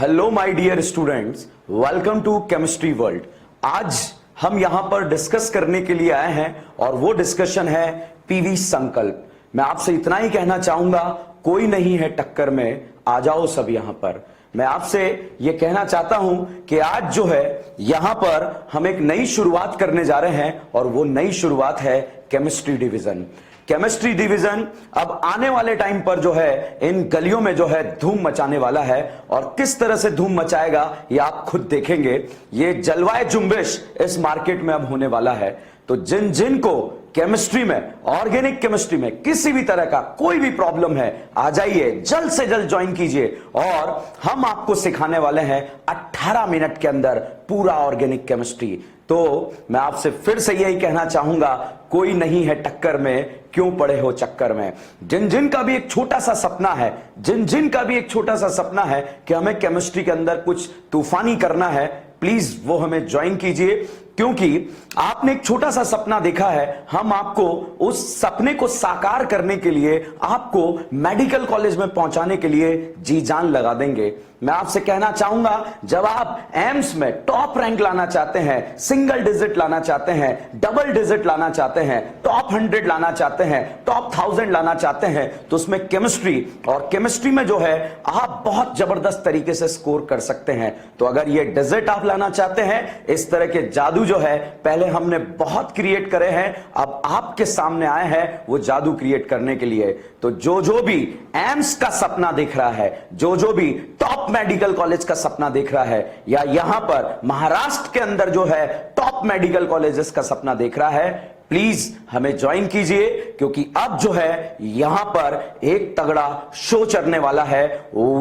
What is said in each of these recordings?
Hello my dear students, welcome to chemistry world. आज हम यहां पर डिस्कस करने के लिए आए हैं और वो डिस्कशन है पीवी संकल्प। मैं आपसे इतना ही कहना चाहूंगा, कोई नहीं है टक्कर में, आ जाओ सब यहां पर। मैं आपसे ये कहना चाहता हूं कि आज जो है यहां पर हम एक नई शुरुआत करने जा रहे हैं और वो नई शुरुआत है केमिस्ट्री डिवीजन। केमिस्ट्री डिवीजन अब आने वाले टाइम पर जो है इन गलियों में जो है धूम मचाने वाला है, और किस तरह से धूम मचाएगा ये आप खुद देखेंगे। ये जलवायु जुम्बिश इस मार्केट में अब होने वाला है। तो जिन जिन को केमिस्ट्री में, ऑर्गेनिक केमिस्ट्री में किसी भी तरह का कोई भी प्रॉब्लम है, आ जाइए, जल्द से जल्द ज्वाइन कीजिए और हम आपको सिखाने वाले हैं 18 मिनट के अंदर पूरा ऑर्गेनिक केमिस्ट्री। तो मैं आपसे फिर से यही कहना चाहूंगा, कोई नहीं है टक्कर में, क्यों पड़े हो चक्कर में। जिन जिन का भी एक छोटा सा सपना है, जिन जिन का भी एक छोटा सा सपना है कि हमें केमिस्ट्री के अंदर कुछ तूफानी करना है, प्लीज वो हमें ज्वाइन कीजिए, क्योंकि आपने एक छोटा सा सपना देखा है। हम आपको उस सपने को साकार करने के लिए, आपको मेडिकल कॉलेज में पहुंचाने के लिए जी जान लगा देंगे। मैं आपसे कहना चाहूंगा, जब आप एम्स में टॉप रैंक लाना चाहते हैं, सिंगल डिजिट लाना चाहते हैं, डबल डिजिट लाना चाहते हैं, टॉप 100 लाना चाहते हैं, टॉप 1000 लाना चाहते हैं, तो उसमें केमिस्ट्री, और केमिस्ट्री में जो है आप बहुत जबरदस्त तरीके से स्कोर कर सकते हैं। तो अगर ये डिजिट आप लाना चाहते हैं, इस तरह के जादू जो है पहले हमने बहुत क्रिएट करे हैं, अब आपके सामने आए हैं वो जादू क्रिएट करने के लिए। तो जो जो भी एम्स का सपना देख रहा है, जो जो भी टॉप मेडिकल कॉलेज का सपना देख रहा है, या यहां पर महाराष्ट्र के अंदर जो है टॉप मेडिकल कॉलेजेस का सपना देख रहा है, प्लीज हमें ज्वाइन कीजिए, क्योंकि अब जो है यहां पर एक तगड़ा शो चलने वाला है।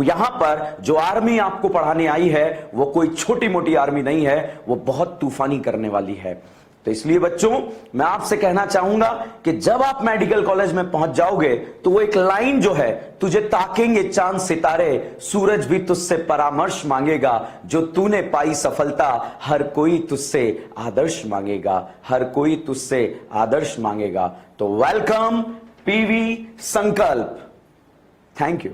यहां पर जो आर्मी आपको पढ़ाने आई है वो कोई छोटी मोटी आर्मी नहीं है, वो बहुत तूफानी करने वाली है। तो इसलिए बच्चों, मैं आपसे कहना चाहूंगा कि जब आप मेडिकल कॉलेज में पहुंच जाओगे तो वो एक लाइन जो है, तुझे ताकेंगे चांद सितारे, सूरज भी तुझसे परामर्श मांगेगा, जो तूने पाई सफलता हर कोई तुझसे आदर्श मांगेगा, हर कोई तुझसे आदर्श मांगेगा। तो welcome PV Sankalp. Thank you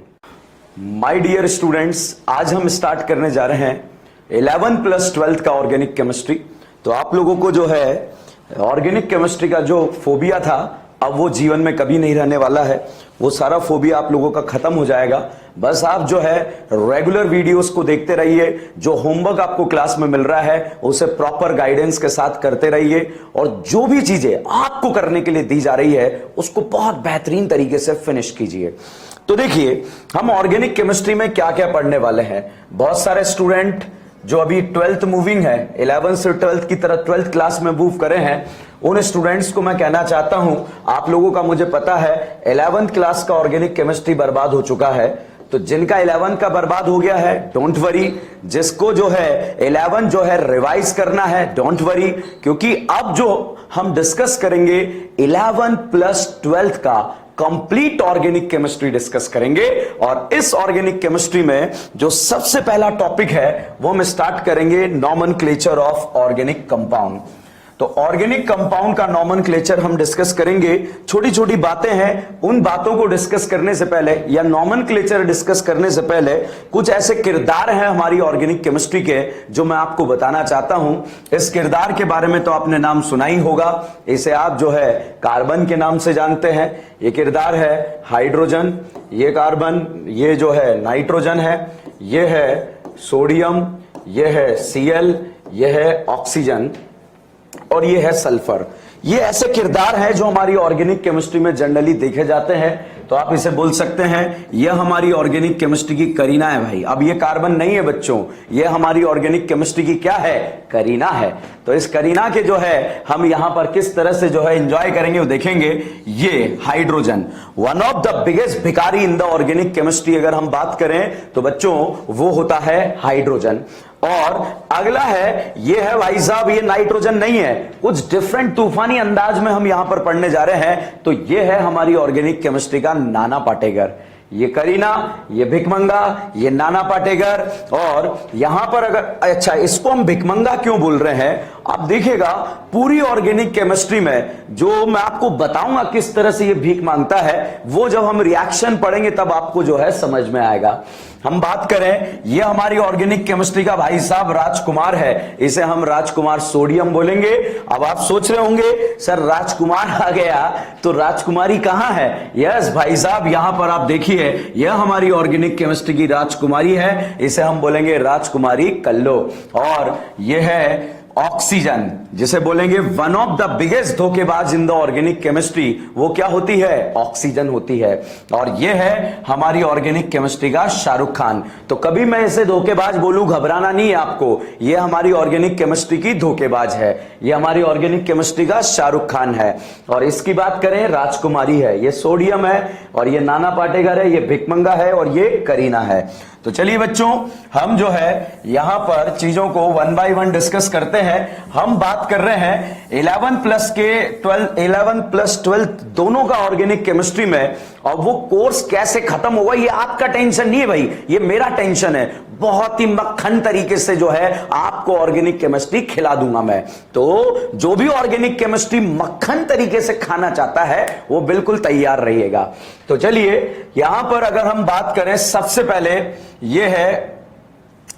my dear students. आज हम स्टार्ट करने जा रहे हैं 11 प्लस 12 का ऑर्गेनिक केमिस्ट्री। तो आप लोगों को जो है ऑर्गेनिक केमिस्ट्री का जो फोबिया था, अब वो जीवन में कभी नहीं रहने वाला है। वो सारा फोबिया आप लोगों का खत्म हो जाएगा। बस आप जो है रेगुलर वीडियोस को देखते रहिए, जो होमवर्क आपको क्लास में मिल रहा है उसे प्रॉपर गाइडेंस के साथ करते रहिए, और जो भी चीजें आपको करने के लिए दी जा रही है उसको बहुत बेहतरीन तरीके से फिनिश कीजिए। तो देखिए, हम ऑर्गेनिक केमिस्ट्री में क्या क्या पढ़ने वाले हैं। बहुत सारे स्टूडेंट जो अभी 12th मूविंग है, 11 से 12th की तरह 12th क्लास में मूव करे हैं, उन स्टूडेंट्स को मैं कहना चाहता हूं, आप लोगों का मुझे पता है 11th क्लास का ऑर्गेनिक केमिस्ट्री बर्बाद हो चुका है। तो जिनका 11 का बर्बाद हो गया है, डोंट वरी। जिसको जो है 11 जो है रिवाइज करना है, डोंट वरी, क्योंकि अब जो हम डिस्कस करेंगे 11 प्लस 12 का कंप्लीट ऑर्गेनिक केमिस्ट्री डिस्कस करेंगे। और इस ऑर्गेनिक केमिस्ट्री में जो सबसे पहला टॉपिक है वो हम स्टार्ट करेंगे नॉमेनक्लेचर ऑफ ऑर्गेनिक कंपाउंड। तो ऑर्गेनिक कंपाउंड का नॉमेनक्लेचर हम डिस्कस करेंगे। छोटी छोटी बातें हैं, उन बातों को डिस्कस करने से पहले या नॉमेनक्लेचर डिस्कस करने से पहले कुछ ऐसे किरदार हैं हमारी ऑर्गेनिक केमिस्ट्री के जो मैं आपको बताना चाहता हूं। इस किरदार के बारे में तो आपने नाम सुना ही होगा। इसे आप जो है कार्बन के नाम से जानते हैं। ये किरदार है हाइड्रोजन, ये कार्बन, ये जो है नाइट्रोजन है, ये है सोडियम, ये है Cl, ये है ऑक्सीजन, और ये है सल्फर। ये ऐसे किरदार हैं जो हमारी ऑर्गेनिक केमिस्ट्री में जनरली देखे जाते हैं। तो आप इसे बोल सकते हैं यह हमारी ऑर्गेनिक केमिस्ट्री की करीना है भाई। अब ये कार्बन नहीं है बच्चों, ये हमारी ऑर्गेनिक केमिस्ट्री की क्या है, करीना है। तो इस करीना के जो है हम यहां पर किस तरह से जो है एंजॉय करेंगे वो देखेंगे। ये hydrogen, one of the biggest भिखारी इन द ऑर्गेनिक केमिस्ट्री अगर हम बात करें तो बच्चों वो होता है हाइड्रोजन। और अगला है, ये है भाई साहब, ये नाइट्रोजन नहीं है, कुछ डिफरेंट तूफानी अंदाज में हम यहां पर पढ़ने जा रहे हैं। तो ये है हमारी ऑर्गेनिक केमिस्ट्री का नाना पाटेकर। ये करीना, ये भिकमंगा, ये नाना पाटेकर। और यहां पर अगर, अच्छा, इसको हम भिकमंगा क्यों बोल रहे हैं आप देखिएगा पूरी ऑर्गेनिक केमिस्ट्री में जो मैं आपको बताऊंगा किस तरह से ये भीख मांगता है, वो जब हम रिएक्शन पढ़ेंगे तब आपको जो है समझ में आएगा। हम बात करें, ये हमारी ऑर्गेनिक केमिस्ट्री का भाई साहब राजकुमार है, इसे हम राजकुमार सोडियम बोलेंगे। अब आप सोच रहे होंगे सर राजकुमार आ गया तो राजकुमारी कहां है? यस भाई साहब, यहां पर आप देखिए, यह हमारी ऑर्गेनिक केमिस्ट्री की राजकुमारी है, इसे हम बोलेंगे राजकुमारी कल्लो। और यह है ऑक्सीजन, जिसे बोलेंगे वन ऑफ द बिगेस्ट धोखेबाज इन द ऑर्गेनिक केमिस्ट्री। वो क्या होती है? ऑक्सीजन होती है। और ये है हमारी ऑर्गेनिक केमिस्ट्री का शाहरुख खान। तो कभी मैं इसे धोखेबाज बोलूं, घबराना नहीं है आपको, ये हमारी ऑर्गेनिक केमिस्ट्री की धोखेबाज है, ये हमारी ऑर्गेनिक केमिस्ट्री का शाहरुख खान है। और इसकी बात करें, राजकुमारी है, ये सोडियम है, और ये नाना पाटेकर है, ये भिकमंगा है, और ये करीना है। तो चलिए बच्चों, हम जो है यहां पर चीजों को वन बाय वन डिस्कस करते हैं। हम बात कर रहे हैं 11 प्लस के 12, 11 प्लस 12 दोनों का ऑर्गेनिक केमिस्ट्री में, और वो कोर्स कैसे खत्म होगा ये आपका टेंशन नहीं है भाई, ये मेरा टेंशन है। बहुत ही मक्खन तरीके से जो है आपको ऑर्गेनिक केमिस्ट्री खिला दूंगा मैं। तो जो भी ऑर्गेनिक केमिस्ट्री मक्खन तरीके से खाना चाहता है वो बिल्कुल तैयार रहिएगा। तो चलिए यहां पर अगर हम बात करें, सबसे पहले ये है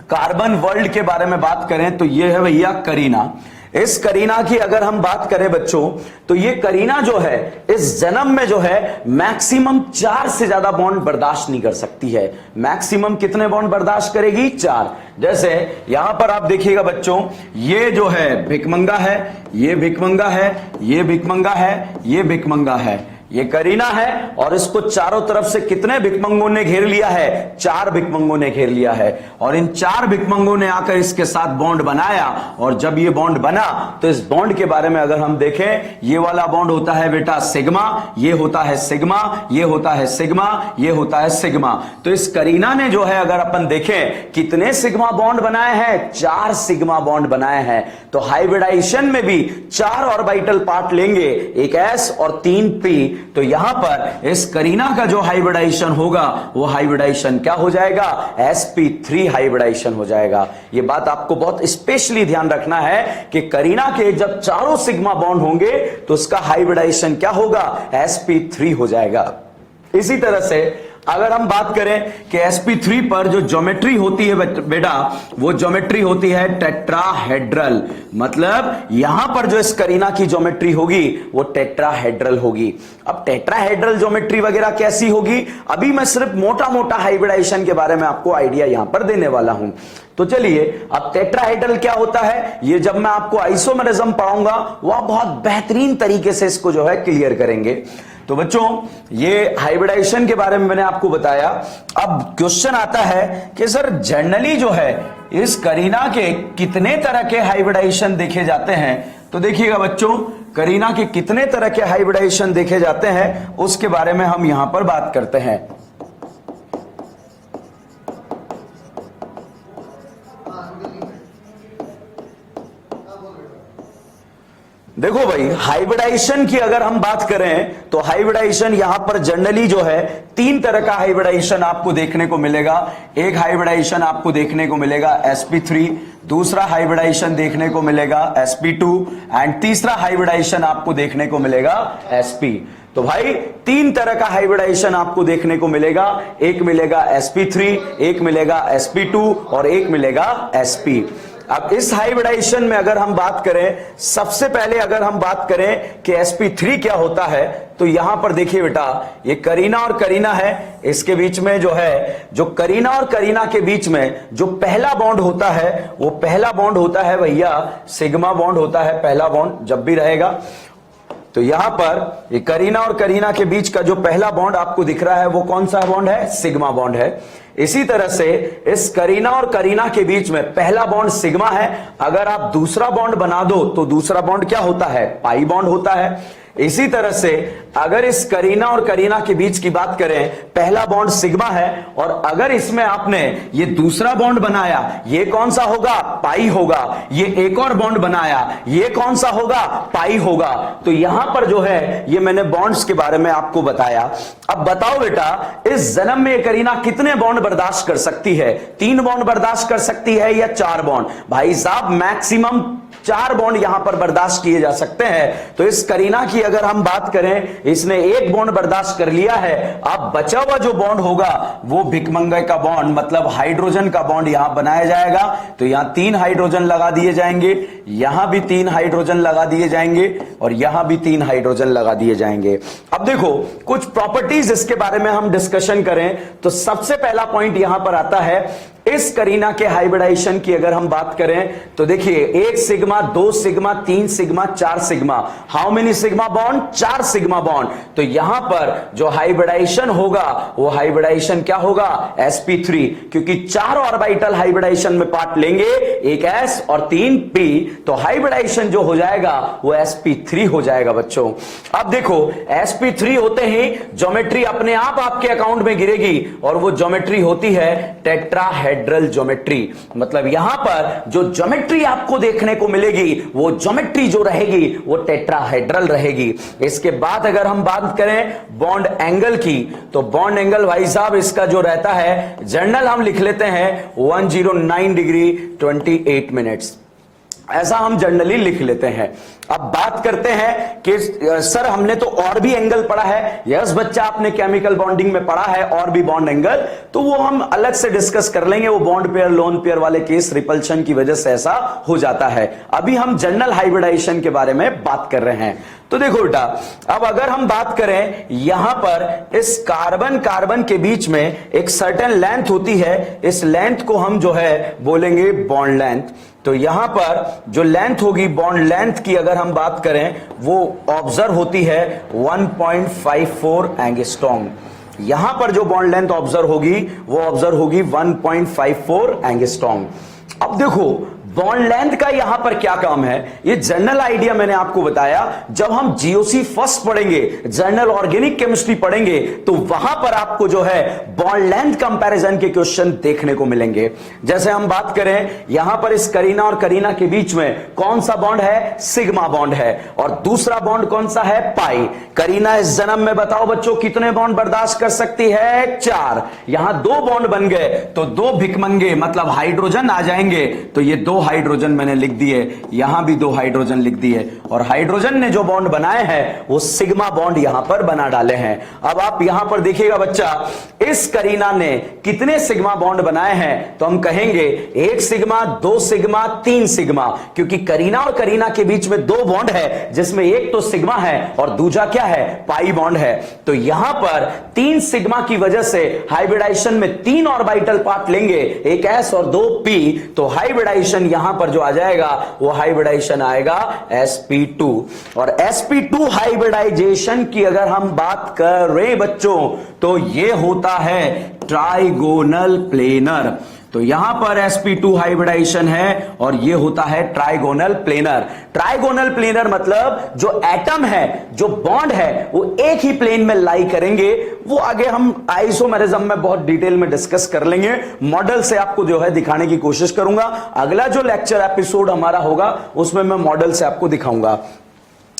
कार्बन वर्ल्ड के बारे में बात करें तो ये है भैया करीना। इस करीना की अगर हम बात करें बच्चों, तो ये करीना जो है इस जन्म में जो है मैक्सिमम 4 से ज्यादा बॉन्ड बर्दाश्त नहीं कर सकती है। मैक्सिमम कितने बॉन्ड बर्दाश्त करेगी? 4। जैसे यहां पर आप देखिएगा बच्चों, ये जो है भिकमंगा है, ये भिकमंगा है, ये भिकमंगा है, ये भिकमंगा है, ये करीना है, और इसको चारों तरफ से कितने भिकमंगों ने घेर लिया है? 4 भिकमंगों ने घेर लिया है। और इन 4 भिकमंगों ने आकर इसके साथ बॉन्ड बनाया, और जब ये बॉन्ड बना तो इस बॉन्ड के बारे में अगर हम देखें, ये वाला बॉन्ड होता है बेटा सिग्मा, ये होता है सिग्मा, ये होता है सिग्मा, ये होता है सिग्मा। तो इस करीना ने जो है अगर अपन देखें कितने सिग्मा बॉन्ड बनाए हैं? 4 सिग्मा बॉन्ड बनाए हैं। तो हाइब्रिडाइजेशन में भी 4 ऑर्बिटल पार्ट लेंगे, एक s और 3 p। तो यहां पर इस करीना का जो हाइब्रिडाइजेशन होगा वो हाइब्रिडाइजेशन क्या हो जाएगा? sp3 हाइब्रिडाइजेशन हो जाएगा। ये बात आपको बहुत स्पेशली ध्यान रखना है कि करीना के जब चारों सिग्मा बॉन्ड होंगे तो उसका हाइब्रिडाइजेशन क्या होगा? sp3 हो जाएगा। इसी तरह से अगर हम बात करें कि sp3 पर जो ज्योमेट्री होती है बेटा, वो ज्योमेट्री होती है टेट्राहेड्रल। मतलब यहां पर जो इस करीना की ज्योमेट्री होगी वो टेट्राहेड्रल होगी। अब टेट्राहेड्रल ज्योमेट्री वगैरह कैसी होगी, अभी मैं सिर्फ मोटा मोटा हाइब्रिडाइजेशन के बारे में आपको आइडिया यहां पर देने वाला हूं। तो चलिए, अब टेट्राहेड्रल क्या होता है ये जब मैं आपको आइसोमेरिज्म पढ़ाऊंगा वह बहुत बेहतरीन तरीके से इसको जो है क्लियर करेंगे। तो बच्चों, ये हाइब्रिडाइजेशन के बारे में मैंने आपको बताया। अब क्वेश्चन आता है कि सर जनरली जो है इस करीना के कितने तरह के हाइब्रिडाइजेशन देखे जाते हैं? तो देखिएगा बच्चों, करीना के कितने तरह के हाइब्रिडाइजेशन देखे जाते हैं उसके बारे में हम यहां पर बात करते हैं। देखो भाई, हाइब्रिडाइजेशन की अगर हम बात करें तो हाइब्रिडाइजेशन यहां पर जनरली जो है 3 तरह का हाइब्रिडाइजेशन आपको देखने को मिलेगा। एक हाइब्रिडाइजेशन आपको देखने को मिलेगा sp3, दूसरा हाइब्रिडाइजेशन देखने को मिलेगा sp2, एंड तीसरा हाइब्रिडाइजेशन आपको देखने को मिलेगा sp। तो भाई 3 तरह का हाइब्रिडाइजेशन आपको देखने को मिलेगा। एक मिलेगा sp3, एक मिलेगा sp2 और एक मिलेगा sp। अब इस हाइब्रिडाइजेशन में अगर हम बात करें, सबसे पहले अगर हम बात करें कि sp3 क्या होता है, तो यहां पर देखिए बेटा, ये करीना और करीना है, इसके बीच में जो है, जो करीना और करीना के बीच में जो पहला बॉन्ड होता है वो पहला बॉन्ड होता है भैया सिग्मा बॉन्ड होता है। पहला बॉन्ड जब भी रहेगा तो यहां पर ये करीना और करीना के बीच का जो पहला बॉन्ड आपको दिख रहा है वो कौन सा बॉन्ड है? सिग्मा बॉन्ड है। इसी तरह से इस करीना और करीना के बीच में पहला बॉन्ड सिग्मा है, अगर आप दूसरा बॉन्ड बना दो तो दूसरा बॉन्ड क्या होता है? पाई बॉन्ड होता है। इसी तरह से अगर इस करीना और करीना के बीच की बात करें, पहला बॉन्ड सिग्मा है, और अगर इसमें आपने ये दूसरा बॉन्ड बनाया, ये कौन सा होगा? पाई होगा। ये एक और बॉन्ड बनाया, ये कौन सा होगा? पाई होगा। तो यहां पर जो है ये मैंने बॉन्ड्स के बारे में आपको बताया। अब बताओ बेटा, इस जन्म में करीना कितने बॉन्ड बर्दाश्त कर सकती है? 3 बॉन्ड बर्दाश्त कर सकती है या 4 बॉन्ड? भाई साहब मैक्सिमम 4 बॉन्ड यहां पर बर्दाश्त किए जा सकते हैं। तो इस करीना की अगर हम बात करें, इसने 1 बॉन्ड बर्दाश्त कर लिया है। अब बचा हुआ जो बॉन्ड होगा वो भिकमंगे का बॉन्ड मतलब हाइड्रोजन का बॉन्ड यहां बनाया जाएगा। तो यहां 3 हाइड्रोजन लगा दिए जाएंगे, यहां भी 3 हाइड्रोजन लगा दिए जाएंगे और यहां भी 3 हाइड्रोजन लगा दिए जाएंगे। अब देखो कुछ प्रॉपर्टीज इसके बारे में हम डिस्कशन करें तो सबसे पहला पॉइंट यहां पर आता है, इस करीना के हाइब्रिडाइजेशन की अगर हम बात करें तो देखिए 1 sigma, 2 sigma, 3 sigma, 4 sigma. How many sigma bond? 4 sigma bond. तो यहां पर जो हाइब्रिडाइजेशन होगा वो हाइब्रिडाइजेशन क्या होगा? sp3, क्योंकि 4 ऑर्बिटल हाइब्रिडाइजेशन में पार्ट लेंगे, एक s और 3 p, तो हाइब्रिडाइजेशन जो हो जाएगा वो sp3 हो जाएगा बच्चों। अब देखो sp3 होते ही ज्योमेट्री अपने आप आपके अकाउंट में गिरेगी और वो ज्योमेट्री होती है टेट्राहेड्रल ज्योमेट्री। मतलब यहां पर जो ज्योमेट्री आपको देखने को मिलेगी वो ज्योमेट्री जो रहेगी वो टेट्राहेड्रल रहेगी। इसके बाद अगर हम बात करें बॉन्ड एंगल की, तो बॉन्ड एंगल भाई साहब इसका जो रहता है जर्नल हम लिख लेते हैं 109 डिग्री 28 मिनट्स, ऐसा हम जनरली लिख लेते हैं। अब बात करते हैं कि सर हमने तो और भी एंगल पढ़ा है। यस बच्चा, आपने केमिकल बॉन्डिंग में पढ़ा है और भी बॉन्ड एंगल, तो वो हम अलग से डिस्कस कर लेंगे। वो बॉन्ड पेयर लोन पेयर वाले केस रिपल्शन की वजह से ऐसा हो जाता है। अभी हम जनरल हाइब्रिडाइजेशन के बारे में बात कर रहे हैं। तो देखो बेटा, अब अगर हम बात करें यहां पर इस कार्बन कार्बन के बीच में एक सर्टेन लेंथ होती है, इस लेंथ को हम जो है बोलेंगे बॉन्ड लेंथ। तो यहां पर जो लेंथ होगी बॉन्ड लेंथ की अगर हम बात करें वो ऑब्जर्व होती है 1.54 एंगस्ट्रॉम। यहां पर जो बॉन्ड लेंथ ऑब्जर्व होगी वो ऑब्जर्व होगी 1.54 एंगस्ट्रॉम। अब देखो बॉन्ड लेंथ का यहां पर क्या काम है, ये जनरल आइडिया मैंने आपको बताया। जब हम जीओसी फर्स्ट पढ़ेंगे, जनरल ऑर्गेनिक केमिस्ट्री पढ़ेंगे, तो वहां पर आपको जो है बॉन्ड लेंथ कंपैरिजन के क्वेश्चन देखने को मिलेंगे। जैसे हम बात करें यहां पर इस करीना और करीना के बीच में कौन सा बॉन्ड है? सिग्मा बॉन्ड है। और दूसरा बॉन्ड कौन सा है? पाई। करीना इस जन्म में बताओ बच्चों कितने बॉन्ड बर्दाश्त कर सकती है? 4। यहां 2 बॉन्ड बन गए तो 2 भिकमंगे मतलब हाइड्रोजन आ जाएंगे। तो ये 2 हाइड्रोजन मैंने लिख दिए, यहां भी 2 हाइड्रोजन लिख दिए, और हाइड्रोजन ने जो बॉन्ड बनाए हैं वो सिग्मा बॉन्ड यहां पर बना डाले हैं। अब आप यहां पर देखिएगा बच्चा, इस करीना ने कितने सिग्मा बॉन्ड बनाए हैं? तो हम कहेंगे 1 सिग्मा, 2 सिग्मा, 3 सिग्मा, क्योंकि करीना और करीना के बीच में 2 बॉन्ड है जिसमें एक तो सिग्मा है और दूसरा क्या है? पाई बॉन्ड है। तो यहां पर 3 सिग्मा की वजह से हाइब्रिडाइजेशन में 3 ऑर्बिटल पार्ट लेंगे, एक s और 2 p, तो हाइब्रिडाइजेशन यहां पर जो आ जाएगा वो हाइब्रिडाइजेशन आएगा sp2। और sp2 हाइब्रिडाइजेशन की अगर हम बात कर रहे बच्चों तो ये होता है ट्राइगोनल प्लेनर। तो यहां पर sp2 हाइब्रिडाइजेशन है और ये होता है ट्राइगोनल प्लेनर। ट्राइगोनल प्लेनर मतलब जो एटम है, जो बॉन्ड है, वो एक ही प्लेन में लाई करेंगे। वो आगे हम आइसोमेरिज्म में बहुत डिटेल में डिस्कस कर लेंगे। मॉडल से आपको जो है दिखाने की कोशिश करूंगा। अगला जो लेक्चर एपिसोड हमारा होगा उसमें मैं मॉडल से आपको दिखाऊंगा।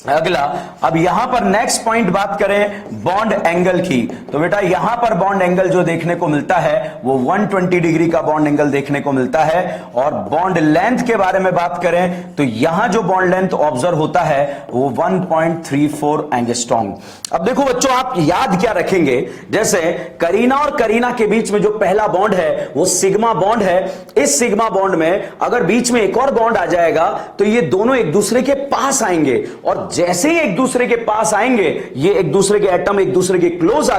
अगला, अब यहां पर नेक्स्ट पॉइंट बात करें बॉन्ड एंगल की, तो बेटा यहां पर बॉन्ड एंगल जो देखने को मिलता है वो 120 डिग्री का बॉन्ड एंगल देखने को मिलता है। और बॉन्ड लेंथ के बारे में बात करें तो यहां जो बॉन्ड लेंथ ऑब्जर्व होता है वो 1.34 एंगस्ट्रॉम। अब देखो बच्चों, आप याद क्या रखेंगे, जैसे करीना और करीना के बीच में जो पहला बॉन्ड है वो सिग्मा बॉन्ड है। इस सिग्मा बॉन्ड में अगर बीच में एक और बॉन्ड आ जाएगा तो ये दोनों एक दूसरे के पास आएंगे, और जैसे ही एक दूसरे के पास आएंगे, ये एक दूसरे के एटम एक दूसरे के क्लोज आ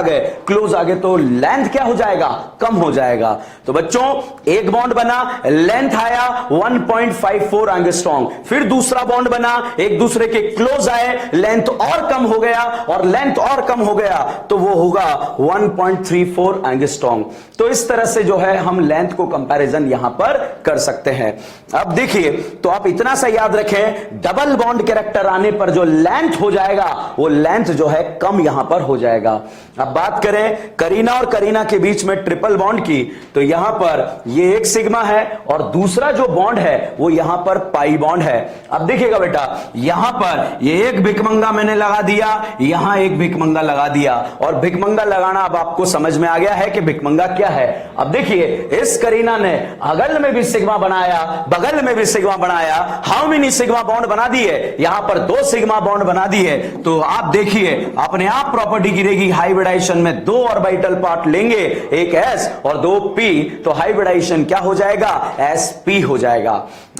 गए तो लेंथ क्या हो जाएगा? कम हो जाएगा। तो बच्चों एक बॉन्ड बना, लेंथ आया 1.54 एंगस्ट्रॉम, फिर दूसरा बॉन्ड बना, एक दूसरे के क्लोज आए, लेंथ और कम हो गया, और लेंथ और कम हो गया तो वो होगा 1.34 एंगस्ट्रॉम। तो इस तरह से जो है हम लेंथ को कंपैरिजन यहां पर कर सकते हैं। अब देखिए, तो आप इतना सा याद रखें, डबल बॉन्ड कैरेक्टर आने पर जो जो लेंथ हो जाएगा वो लेंथ जो है कम यहां पर हो जाएगा। अब बात करें करीना और करीना के बीच में ट्रिपल बॉन्ड की, तो यहां पर ये एक सिग्मा है और दूसरा जो बॉन्ड है वो यहां पर पाई बॉन्ड है। अब देखिएगा बेटा, यहां पर ये एक भिकमंगा मैंने लगा दिया, यहां एक भिकमंगा लगा दिया, और भिकमंगा लगाना अब आपको समझ में आ गया है कि भिकमंगा क्या है। अब देखिए, इस करीना ने अगल में भी सिग्मा बनाया, बगल में भी सिग्मा बनाया, हाउ मेनी सिग्मा बॉन्ड बना दिए, यहां पर 2 सिग्मा बॉन्ड बना दिए। तो आप देखिए अपने आप प्रॉपर्टी गिरेगी, हाइब्रिडाइजेशन में 2 ऑर्बिटल पार्ट लेंगे, एक s और 2 p, तो हाइब्रिडाइजेशन क्या हो जाएगा, sp हो जाएगा।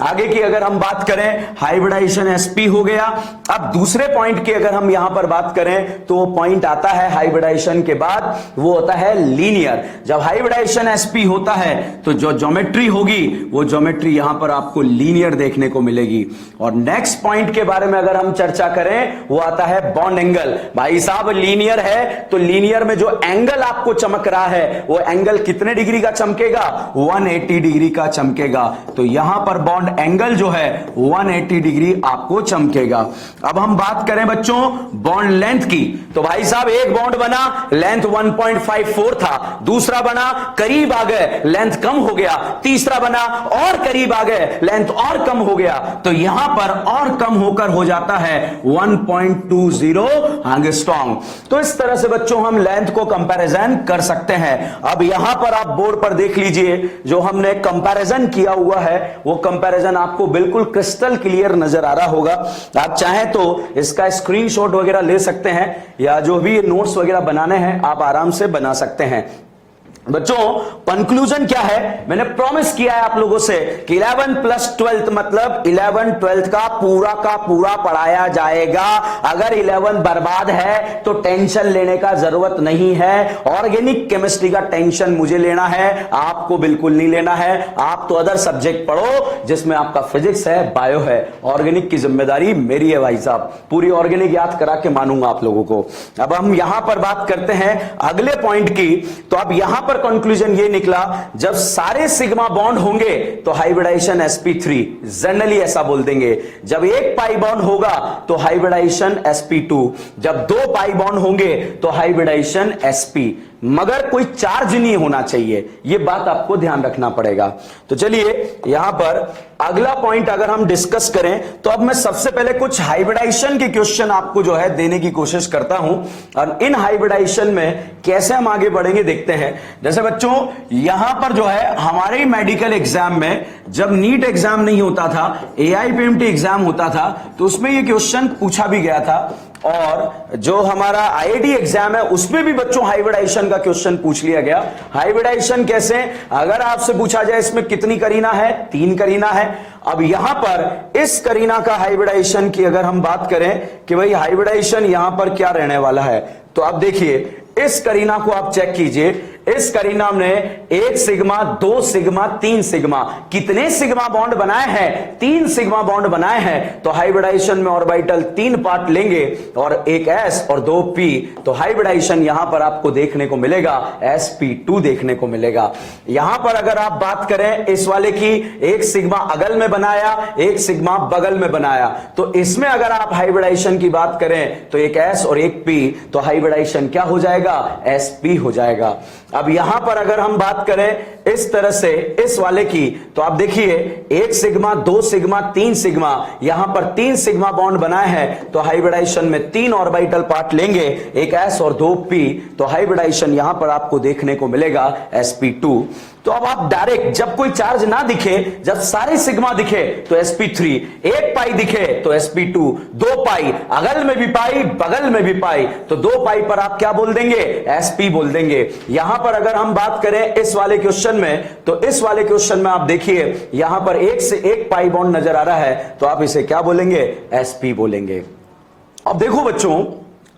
आगे की अगर हम बात करें, हाइब्रिडाइजेशन sp हो गया। अब दूसरे पॉइंट की अगर हम यहां पर बात करें तो वो पॉइंट आता है हाइब्रिडाइजेशन के बाद, वो होता है लीनियर। जब हाइब्रिडाइजेशन sp होता है तो जो ज्योमेट्री होगी वो ज्योमेट्री यहां पर आपको लीनियर देखने को मिलेगी। और नेक्स्ट पॉइंट के बारे में अगर हम चर्चा करें वो आता है बॉन्ड एंगल। भाई साहब लीनियर है तो लीनियर में जो एंगल आपको चमक रहा है वो एंगल कितने डिग्री का चमकेगा, 180 डिग्री का चमकेगा। तो यहां पर बॉन्ड एंगल जो है 180 डिग्री आपको चमकेगा। अब हम बात करें बच्चों बॉन्ड लेंथ की, तो भाई साहब एक बॉन्ड बना, लेंथ 1.54 था, दूसरा बना करीब आ गए, लेंथ कम हो गया, तीसरा बना और करीब आ गए, लेंथ और कम हो गया, तो यहां पर और कम होकर हो जाता है 1.20 एंगस्ट्रॉम। तो इस तरह से बच्चों हम लेंथ को कंपैरिजन कर सकते हैं। अब यहां पर आप बोर्ड पर देख लीजिए, जो हमने कंपैरिजन किया हुआ है वो कंपैरिजन आपको बिल्कुल क्रिस्टल क्लियर नजर आ रहा होगा। आप चाहें तो इसका स्क्रीनशॉट वगैरह ले सकते हैं, या जो भी नोट्स वगैरह बनाने हैं आप आराम से बना सकते हैं। बच्चों कंक्लूजन क्या है, मैंने प्रॉमिस किया है आप लोगों से कि 11 प्लस 12 मतलब 11 12 का पूरा पढ़ाया जाएगा। अगर 11 बर्बाद है तो टेंशन लेने का जरूरत नहीं है। ऑर्गेनिक केमिस्ट्री का टेंशन मुझे लेना है, आपको बिल्कुल नहीं लेना है। आप तो अदर सब्जेक्ट पढ़ो जिसमें आपका फिजिक्स है, बायो है। ऑर्गेनिक की जिम्मेदारी मेरी है भाई साहब, पूरी ऑर्गेनिक याद करा के मानूंगा आप लोगों को। अब हम यहां पर बात करते हैं अगले पॉइंट की, तो अब यहां पर कंक्लूजन ये निकला, जब सारे सिग्मा बॉन्ड होंगे तो हाइब्रिडाइजेशन sp3, जनरली ऐसा बोल देंगे। जब एक पाई बॉन्ड होगा तो हाइब्रिडाइजेशन sp2, जब 2 पाई बॉन्ड होंगे तो हाइब्रिडाइजेशन sp, मगर कोई चार्ज नहीं होना चाहिए, यह बात आपको ध्यान रखना पड़ेगा। तो चलिए यहां पर अगला पॉइंट अगर हम डिस्कस करें, तो अब मैं सबसे पहले कुछ हाइब्रिडाइजेशन के क्वेश्चन आपको जो है देने की कोशिश करता हूं, और इन हाइब्रिडाइजेशन में कैसे हम आगे बढ़ेंगे देखते हैं। जैसे बच्चों यहां पर जो है हमारे मेडिकल एग्जाम में जब नीट एग्जाम नहीं होता था, AIPMT एग्जाम होता था, तो उसमें यह क्वेश्चन पूछा भी गया था। और जो हमारा IIT एग्जाम है उसमें भी बच्चों हाइब्रिडाइजेशन का क्वेश्चन पूछ लिया गया। हाइब्रिडाइजेशन कैसे, अगर आपसे पूछा जाए इसमें कितनी करीना है, 3 करीना है। अब यहां पर इस करीना का हाइब्रिडाइजेशन की अगर हम बात करें कि भाई हाइब्रिडाइजेशन यहां पर क्या रहने वाला है, तो आप देखिए इस करीना को आप चेक कीजिए। इस करीना में 1 सिग्मा, 2 सिग्मा, 3 सिग्मा, कितने सिग्मा बॉन्ड बनाए हैं, 3 सिग्मा बॉन्ड बनाए हैं। तो हाइब्रिडाइजेशन में ऑर्बिटल 3 पार्ट लेंगे और एक s और 2 p, तो हाइब्रिडाइजेशन यहां पर आपको देखने को मिलेगा sp2 देखने को मिलेगा। यहां पर अगर आप बात करें इस वाले की, 1 सिग्मा अगल में बनाया, 1 सिग्मा बगल में बनाया, तो इसमें अगर आप हाइब्रिडाइजेशन की बात करें तो एक s और एक p, तो हाइब्रिडाइजेशन क्या हो जाएगा, sp हो जाएगा। अब यहां पर अगर हम बात करें इस तरह से इस वाले की, तो आप देखिए 1 सिग्मा, 2 सिग्मा, 3 सिग्मा, यहां पर 3 सिग्मा बॉन्ड बनाए हैं, तो हाइब्रिडाइजेशन में 3 ऑर्बिटल पार्ट लेंगे, एक s और 2 p, तो हाइब्रिडाइजेशन यहां पर आपको देखने को मिलेगा sp2। तो अब आप डायरेक्ट जब कोई चार्ज ना दिखे, जब सारे सिग्मा दिखे तो sp3, 1 पाई दिखे तो sp2, 2 पाई अगल में भी पाई बगल में भी पाई, तो 2 पाई पर आप क्या बोल देंगे, sp बोल देंगे। यहां पर अगर हम बात करें इस वाले क्वेश्चन में, तो इस वाले क्वेश्चन में आप देखिए यहां पर 1 से 1 पाई बॉन्ड नजर आ रहा है, तो आप इसे क्या बोलेंगे, sp बोलेंगे। अब देखो बच्चों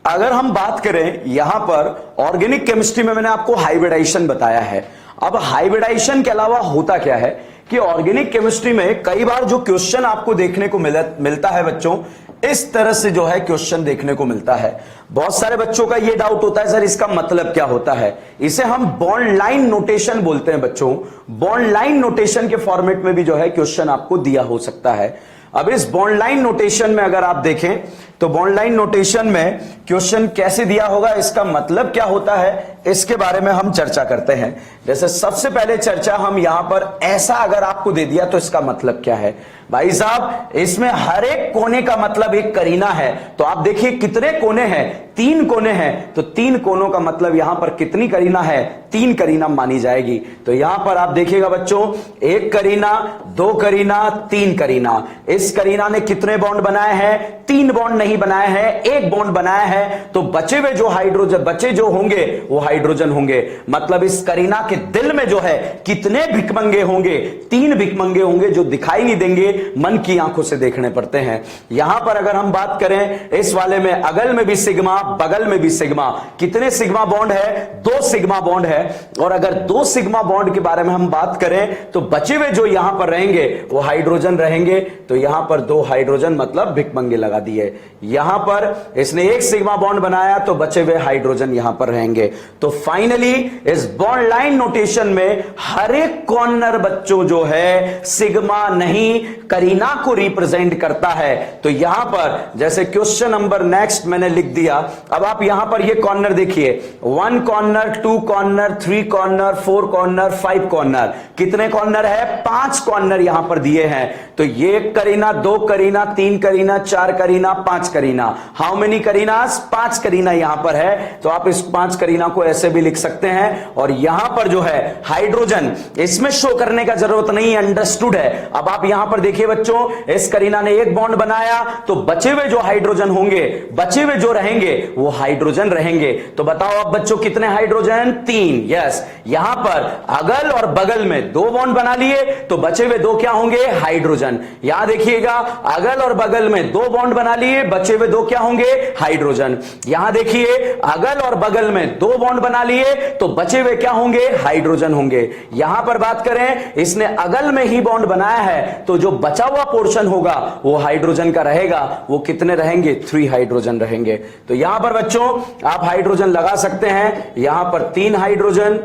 अगर हम बात करें यहां पर ऑर्गेनिक केमिस्ट्री में मैंने आपको हाइब्रिडाइजेशन बताया है। अब हाइब्रिडाइजेशन के अलावा होता क्या है कि ऑर्गेनिक केमिस्ट्री में कई बार जो क्वेश्चन आपको देखने को मिलता है बच्चों, इस तरह से जो है क्वेश्चन देखने को मिलता है। बहुत सारे बच्चों का यह डाउट होता है सर इसका मतलब क्या होता है। इसे हम बॉन्ड लाइन नोटेशन बोलते हैं बच्चों। बॉन्ड लाइन नोटेशन के फॉर्मेट में भी जो है क्वेश्चन आपको दिया हो सकता है। अब इस बॉन्ड लाइन नोटेशन में अगर आप देखें तो बॉन्ड लाइन नोटेशन में क्वेश्चन कैसे दिया होगा, इसका मतलब क्या होता है, इसके बारे में हम चर्चा करते हैं। जैसे सबसे पहले चर्चा हम यहां पर ऐसा अगर आपको दे दिया तो इसका मतलब क्या है। भाई साहब इसमें हर एक कोने का मतलब एक करीना है, तो आप देखिए कितने कोने हैं, 3 कोने हैं, तो 3 कोनों का मतलब यहां पर कितनी करीना है, 3 करीना मानी जाएगी। तो यहां पर आप देखिएगा बच्चों, 1 करीना, 2 करीना, 3 करीना। इस करीना ने कितने बॉन्ड बनाए हैं, 3 बॉन्ड नहीं बनाए हैं, 1 बॉन्ड बनाया है। तो बचे हुए जो हाइड्रोजन बचे जो होंगे वो हाइड्रोजन होंगे। मतलब इस करीना के दिल में जो है कितने भिकमंगे होंगे, 3 भिकमंगे होंगे जो दिखाई नहीं देंगे, मन की आंखों से देखने पड़ते हैं। यहां पर अगर हम बात करें इस वाले में, अगल में भी सिग्मा, बगल में भी सिग्मा, कितने सिग्मा बॉन्ड है, 2 सिग्मा बॉन्ड है। और अगर 2 सिग्मा बॉन्ड के बारे में हम बात करें तो बचे हुए जो यहां पर रहेंगे वो हाइड्रोजन रहेंगे। तो यहां पर 2 हाइड्रोजन मतलब भिकमंगे लगा दिए। यहां पर इसने 1 सिग्मा बॉन्ड बनाया तो बचे हुए हाइड्रोजन यहां पर रहेंगे। तो फाइनली इस बॉन्ड लाइन नोटेशन में हर एक कॉर्नर बच्चों जो है सिग्मा नहीं करीना को रिप्रेजेंट करता है। तो यहां पर जैसे क्वेश्चन नंबर नेक्स्ट मैंने लिख दिया, अब आप यहां पर ये कॉर्नर देखिए, 1 corner, 2 corner, 3 corner, 4 corner, 5 corner. कितने कॉर्नर है, 5 कॉर्नर यहां पर दिए हैं। तो ये करीना, 2 करीना, 3 करीना, 4 करीना, 5 करीना। हाउ मेनी करीनास, 5 करीना यहां पर है। तो आप इस 5 करीना को ऐसे भी लिख सकते हैं। और यहां पर जो है हाइड्रोजन, इसमें शो करने का जरूरत नहीं, अंडरस्टूड है। अब आप यहां पर देखिए बच्चों, इस करीना ने 1 बॉन्ड बनाया तो बचे हुए जो हाइड्रोजन होंगे, बचे हुए जो रहेंगे वो हाइड्रोजन रहेंगे। तो बताओ अब बच्चों कितने हाइड्रोजन, 3। यस, यहां पर अगल और बगल में 2 बॉन्ड बना लिए तो बचे हुए 2 क्या होंगे, हाइड्रोजन। यहां देखिएगा अगल और बगल में 2 बॉन्ड बना लिए, बचे हुए 2 क्या होंगे, हाइड्रोजन। यहां देखिए अगल और बगल में 2 बॉन्ड बना लिए तो बचे हुए क्या होंगे, हाइड्रोजन होंगे। यहां पर बात करें इसने अगल में ही बॉन्ड बनाया है तो जो बचा हुआ पोर्शन होगा वो हाइड्रोजन का रहेगा। वो कितने रहेंगे, 3 हाइड्रोजन रहेंगे। तो यहां पर बच्चों आप हाइड्रोजन लगा सकते हैं। यहां पर 3 हाइड्रोजन,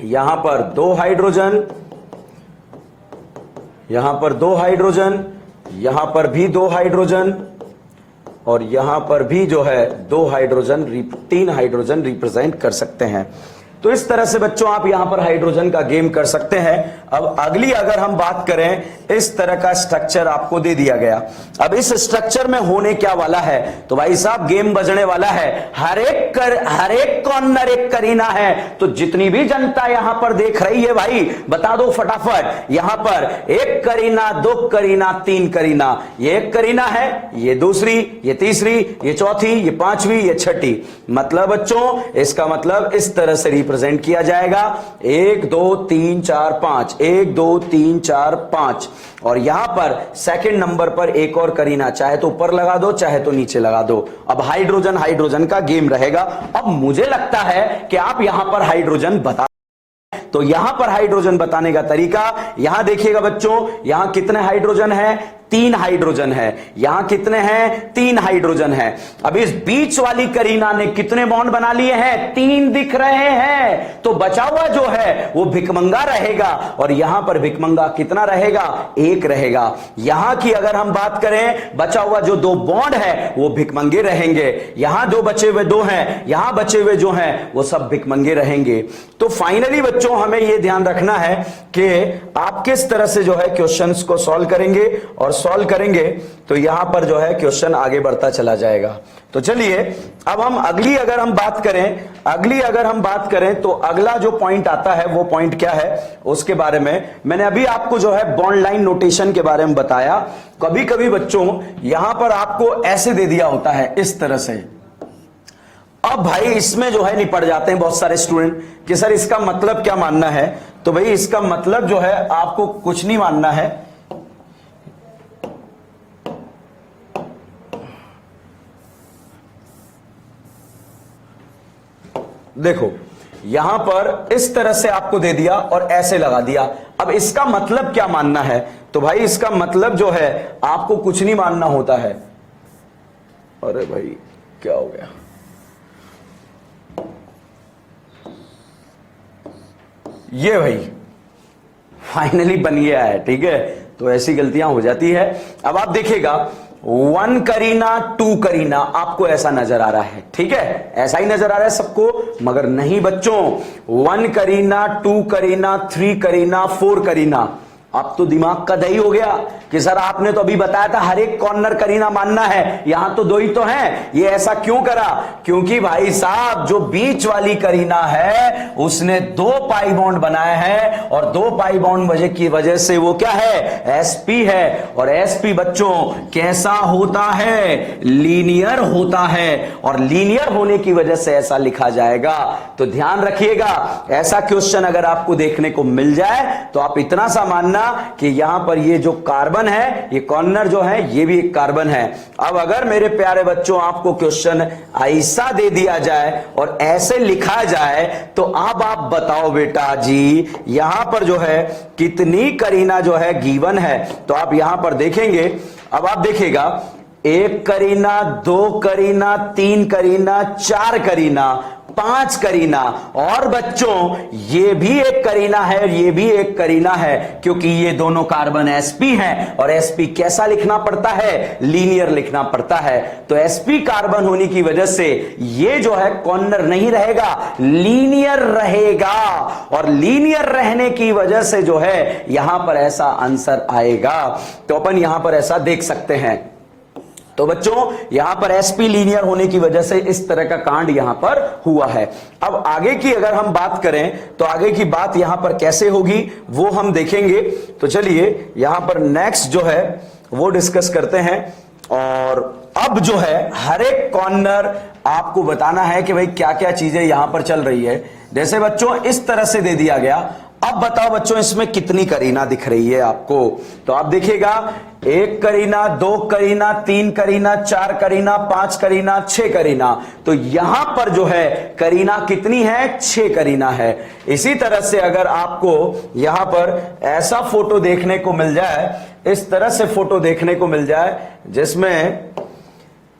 यहां पर 2 हाइड्रोजन, यहां पर 2 हाइड्रोजन, यहां पर भी 2 हाइड्रोजन, और यहां पर भी जो है 2 हाइड्रोजन, 3 हाइड्रोजन रिप्रेजेंट कर सकते हैं। तो इस तरह से बच्चों आप यहां पर हाइड्रोजन का गेम कर सकते हैं। अब अगली अगर हम बात करें, इस तरह का स्ट्रक्चर आपको दे दिया गया। अब इस स्ट्रक्चर में होने क्या वाला है, तो भाई साहब गेम बजने वाला है। हर एक कॉर्नर एक करीना है। तो जितनी भी जनता यहां पर देख रही है भाई बता दो फटाफट, यहां पर 1 करीना, 2 करीना, 3 करीना। ये 1 करीना है, ये दूसरी, ये तीसरी, ये चौथी, ये 5वीं, ये 6ठी। मतलब बच्चों इसका मतलब इस तरह से रिप्रेजेंट किया जाएगा, 1 2 3 4 5, 1 2 3 4 5। और यहां पर सेकंड नंबर पर एक और करीना, चाहे तो ऊपर लगा दो चाहे तो नीचे लगा दो। अब हाइड्रोजन हाइड्रोजन का गेम रहेगा। अब मुझे लगता है कि आप यहां पर हाइड्रोजन बता, तो यहां पर हाइड्रोजन बताने का तरीका, यहां देखिएगा बच्चों, यहां कितने हाइड्रोजन है, 3 हाइड्रोजन है। यहां कितने हैं, 3 हाइड्रोजन है। अब इस बीच वाली करीना ने कितने बॉन्ड बना लिए हैं, 3 दिख रहे हैं। तो बचा हुआ जो है वो भिकमंगा रहेगा। और यहां पर भिकमंगा कितना रहेगा, 1 रहेगा। यहां की अगर हम बात करें, बचा हुआ जो 2 बॉन्ड है वो भिकमंगे रहेंगे। यहां 2 बचे हुए 2 हैं, यहां बचे हुए जो हैं वो सब भिकमंगे रहेंगे। तो फाइनली बच्चों हमें यह ध्यान रखना है कि आप किस तरह से जो है क्वेश्चंस को सॉल्व करेंगे, और सॉल्व करेंगे तो यहां पर जो है क्वेश्चन आगे बढ़ता चला जाएगा। तो चलिए अब हम अगली अगर हम बात करें तो अगला जो पॉइंट आता है वो पॉइंट क्या है उसके बारे में मैंने अभी आपको जो है बॉन्ड लाइन नोटेशन के बारे में बताया। कभी कभी बच्चों यहां पर आपको ऐसे दे दिया होता है इस तरह से। अब भाई इसमें जो है निपट जाते हैं बहुत सारे स्टूडेंट कि सर इसका मतलब क्या मानना है। तो भाई इसका मतलब जो है आपको कुछ नहीं मानना है। देखो यहां पर इस तरह से आपको दे दिया और ऐसे लगा दिया। अब इसका मतलब क्या मानना है, तो भाई इसका मतलब जो है आपको कुछ नहीं मानना होता है। अरे भाई क्या हो गया, ये भाई फाइनली बन गया है, ठीक है। तो ऐसी गलतियां हो जाती है। अब आप देखिएगा 1 करीना 2 करीना आपको ऐसा नजर आ रहा है, ठीक है, ऐसा ही नजर आ रहा है सबको, मगर नहीं बच्चों, 1 करीना 2 करीना 3 करीना 4 करीना। अब तो दिमाग का दही हो गया कि सर आपने तो अभी बताया था हर एक कॉर्नर करीना मानना है, यहां तो 2 ही तो हैं, ये ऐसा क्यों करा? क्योंकि भाई साहब जो बीच वाली करीना है उसने 2 पाई बॉन्ड बनाए हैं और 2 पाई बॉन्ड की वजह से वो क्या है? sp है। और sp बच्चों कैसा होता है? लीनियर होता है, और लीनियर होने की वजह से ऐसा लिखा जाएगा। तो ध्यान रखिएगा, ऐसा क्वेश्चन अगर आपको देखने को मिल जाए तो आप इतना सा मानना कि यहां पर ये जो कार्बन है, ये कॉर्नर जो है, ये भी एक कार्बन है। अब अगर मेरे प्यारे बच्चों आपको क्वेश्चन ऐसा दे दिया जाए और ऐसे लिखा जाए तो अब आप बताओ बेटा जी यहां पर जो है कितनी करीना जो है गिवन है। तो आप यहां पर देखेंगे, अब आप देखिएगा 1 करीना 2 करीना 3 करीना 4 करीना 5 करीना, और बच्चों ये भी एक करीना है और ये भी एक करीना है, क्योंकि ये दोनों कार्बन sp हैं और sp कैसा लिखना पड़ता है? लीनियर लिखना पड़ता है। तो sp कार्बन होने की वजह से ये जो है कॉर्नर नहीं रहेगा, लीनियर रहेगा, और लीनियर रहने की वजह से जो है यहां पर ऐसा आंसर आएगा। तो अपन यहां पर ऐसा देख सकते हैं। तो बच्चों यहां पर sp लीनियर होने की वजह से इस तरह का कांड यहां पर हुआ है। अब आगे की अगर हम बात करें तो आगे की बात यहां पर कैसे होगी वो हम देखेंगे। तो चलिए यहां पर नेक्स्ट जो है वो डिस्कस करते हैं। और अब जो है हर एक कॉर्नर आपको बताना है कि भाई क्या क्या चीजें यहां पर चल रही है। जैसे बच्चों इस तरह से दे दिया गया, अब बताओ बच्चों इसमें कितनी करीना दिख रही है आपको? तो आप देखिएगा 1 करीना 2 करीना 3 करीना 4 करीना 5 करीना 6 करीना। तो यहां पर जो है करीना कितनी है? 6 करीना है। इसी तरह से अगर आपको यहां पर ऐसा फोटो देखने को मिल जाए, इस तरह से फोटो देखने को मिल जाए जिसमें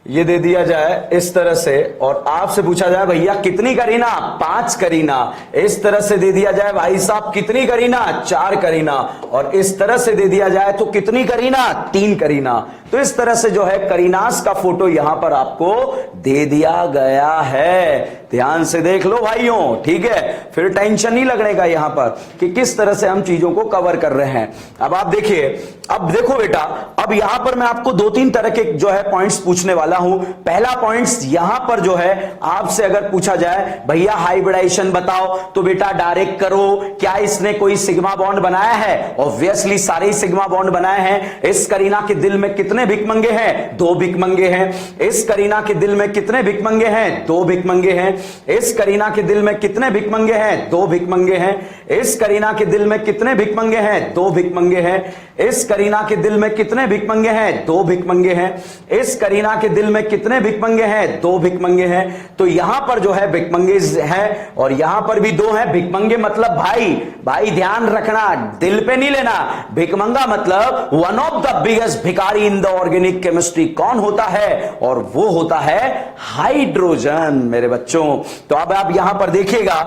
ये दे दिया जाए इस तरह से, और आपसे पूछा जाए भैया कितनी करीना? 5 करीना। इस तरह से दे दिया जाए भाई साहब कितनी करीना? 4 करीना। और इस तरह से दे दिया जाए तो कितनी करीना? 3 करीना। तो इस तरह से जो है करीनास का फोटो यहां पर आपको दे दिया गया है। ध्यान से देख लो भाइयों, ठीक है, फिर टेंशन नहीं लगने का यहां पर कि किस तरह से हम चीजों को कवर कर रहे हैं। अब आप देखिए, अब देखो बेटा, अब यहां पर मैं आपको 2-3 तरह के जो है पॉइंट्स पूछने वाला हूं। पहला पॉइंट्स यहां पर जो है आपसे अगर पूछा जाए भैया हाइब्रिडाइजेशन बताओ, तो बेटा डायरेक्ट करो, क्या इसने कोई सिग्मा बॉन्ड बनाया है? ऑब्वियसली सारे ही सिग्मा बॉन्ड बनाए हैं। इस करीना के दिल में कितने भिकमंगे हैं? 2 भिकमंगे हैं। इस करीना के दिल में कितने भिकमंगे हैं? 2 भिकमंगे हैं। इस करीना के दिल में कितने भिकमंगे हैं? 2 भिकमंगे हैं। इस करीना के दिल में कितने भिकमंगे हैं? 2 भिकमंगे हैं। इस करीना के दिल में कितने भिकमंगे हैं? 2 भिकमंगे हैं। इस करीना के दिल में कितने भिकमंगे हैं? 2 भिकमंगे हैं। तो यहां पर जो है भिकमंगे हैं और यहां पर भी 2 हैं। भिकमंगे मतलब भाई ध्यान रखना, दिल पे नहीं लेना। भिकमंगा मतलब वन ऑफ द बिगेस्ट भिखारी इन द ऑर्गेनिक केमिस्ट्री कौन होता है? और वो होता है हाइड्रोजन मेरे बच्चों। तो अब आप यहां पर देखिएगा,